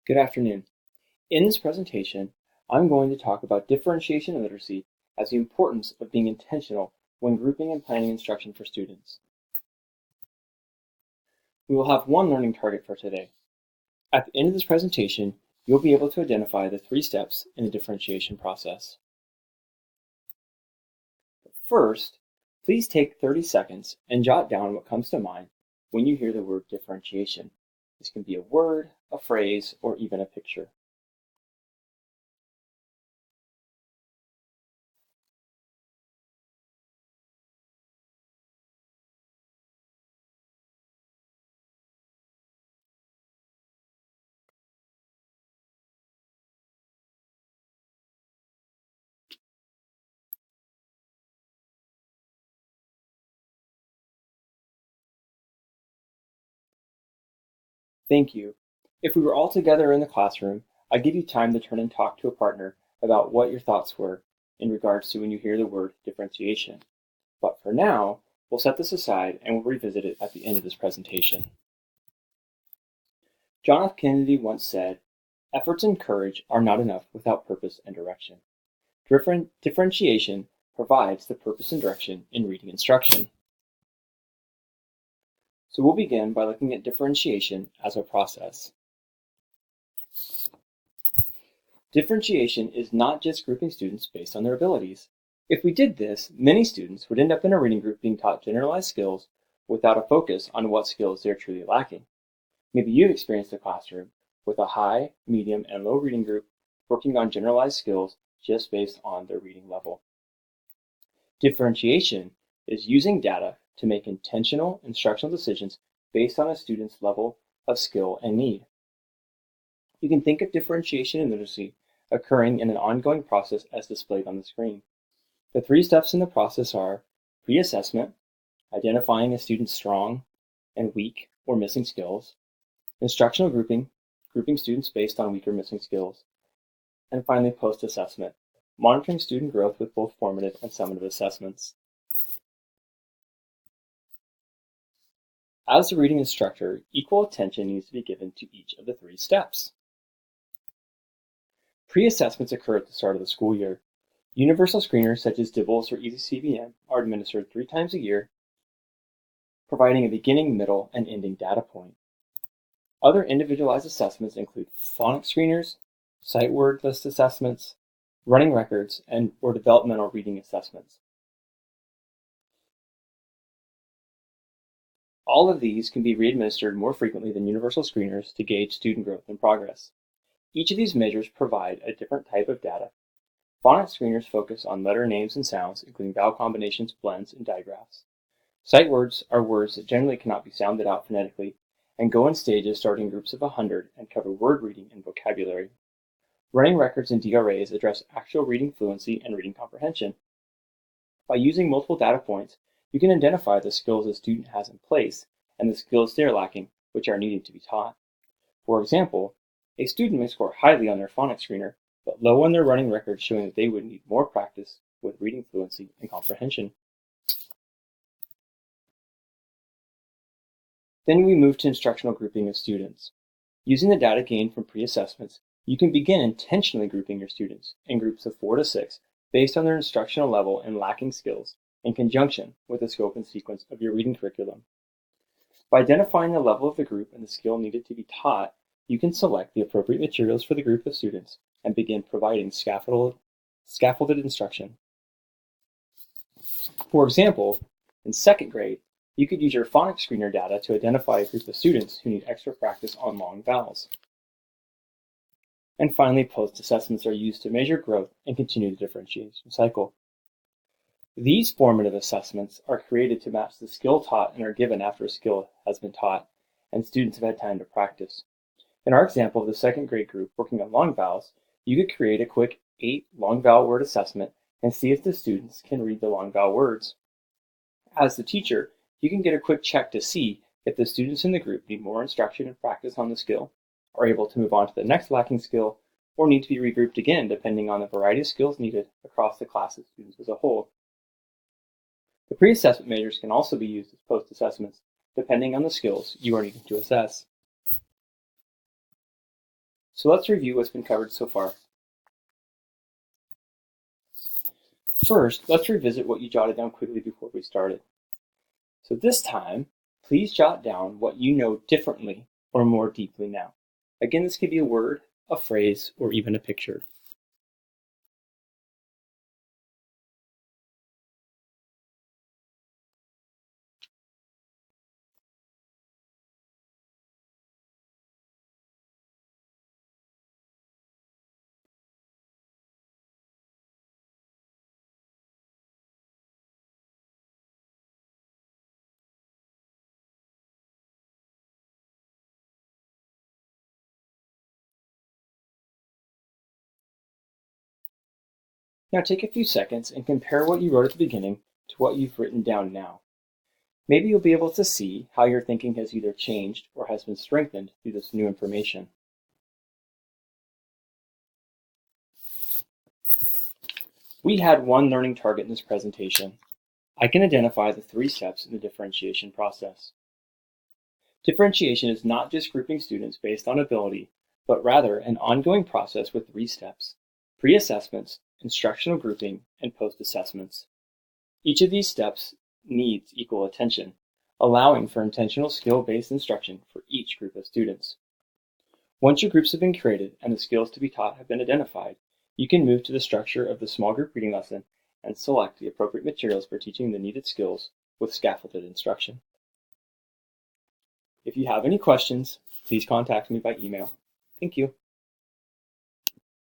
Good afternoon. In this presentation, I'm going to talk about differentiation and literacy as the importance of being intentional when grouping and planning instruction for students. We will have one learning target for today. At the end of this presentation, you'll be able to identify the 3 steps in the differentiation process. First, please take 30 seconds and jot down what comes to mind when you hear the word differentiation. This can be a word, a phrase, or even a picture. Thank you. If we were all together in the classroom, I'd give you time to turn and talk to a partner about what your thoughts were in regards to when you hear the word differentiation. But for now, we'll set this aside and we'll revisit it at the end of this presentation. John F. Kennedy once said, "Efforts and courage are not enough without purpose and direction." Differentiation provides the purpose and direction in reading instruction. So we'll begin by looking at differentiation as a process. Differentiation is not just grouping students based on their abilities. If we did this, many students would end up in a reading group being taught generalized skills without a focus on what skills they're truly lacking. Maybe you've experienced a classroom with a high, medium, and low reading group working on generalized skills just based on their reading level. Differentiation is using data to make intentional instructional decisions based on a student's level of skill and need. You can think of differentiation and literacy occurring in an ongoing process as displayed on the screen. The 3 steps in the process are pre-assessment, identifying a student's strong and weak or missing skills, instructional grouping students based on weak or missing skills, and finally post-assessment, monitoring student growth with both formative and summative assessments. As the reading instructor, equal attention needs to be given to each of the 3 steps. Pre-assessments occur at the start of the school year. Universal screeners such as DIBELS or EasyCVM are administered 3 times a year, providing a beginning, middle, and ending data point. Other individualized assessments include phonics screeners, sight word list assessments, running records, or developmental reading assessments. All of these can be readministered more frequently than universal screeners to gauge student growth and progress. Each of these measures provide a different type of data. Phonics screeners focus on letter names and sounds, including vowel combinations, blends, and digraphs. Sight words are words that generally cannot be sounded out phonetically and go in stages starting in groups of 100 and cover word reading and vocabulary. Running records and DRAs address actual reading fluency and reading comprehension. By using multiple data points, you can identify the skills a student has in place and the skills they are lacking, which are needed to be taught. For example, a student may score highly on their phonics screener, but low on their running record, showing that they would need more practice with reading fluency and comprehension. Then we move to instructional grouping of students. Using the data gained from pre-assessments, you can begin intentionally grouping your students in groups of 4 to 6 based on their instructional level and lacking skills in conjunction with the scope and sequence of your reading curriculum. By identifying the level of the group and the skill needed to be taught, you can select the appropriate materials for the group of students and begin providing scaffolded instruction. For example, in 2nd grade, you could use your phonics screener data to identify a group of students who need extra practice on long vowels. And finally, post-assessments are used to measure growth and continue the differentiation cycle. These formative assessments are created to match the skill taught and are given after a skill has been taught and students have had time to practice. In our example of the 2nd grade group working on long vowels, you could create a quick 8 long vowel word assessment and see if the students can read the long vowel words. As the teacher, you can get a quick check to see if the students in the group need more instruction and practice on the skill, are able to move on to the next lacking skill, or need to be regrouped again depending on the variety of skills needed across the class of students as a whole. The pre-assessment measures can also be used as post-assessments, depending on the skills you are needing to assess. So let's review what's been covered so far. First, let's revisit what you jotted down quickly before we started. So this time, please jot down what you know differently or more deeply now. Again, this could be a word, a phrase, or even a picture. Now take a few seconds and compare what you wrote at the beginning to what you've written down now. Maybe you'll be able to see how your thinking has either changed or has been strengthened through this new information. We had one learning target in this presentation. I can identify the 3 steps in the differentiation process. Differentiation is not just grouping students based on ability, but rather an ongoing process with 3 steps: pre-assessments, instructional grouping, and post-assessments. Each of these steps needs equal attention, allowing for intentional skill-based instruction for each group of students. Once your groups have been created and the skills to be taught have been identified, you can move to the structure of the small group reading lesson and select the appropriate materials for teaching the needed skills with scaffolded instruction. If you have any questions, please contact me by email. Thank you.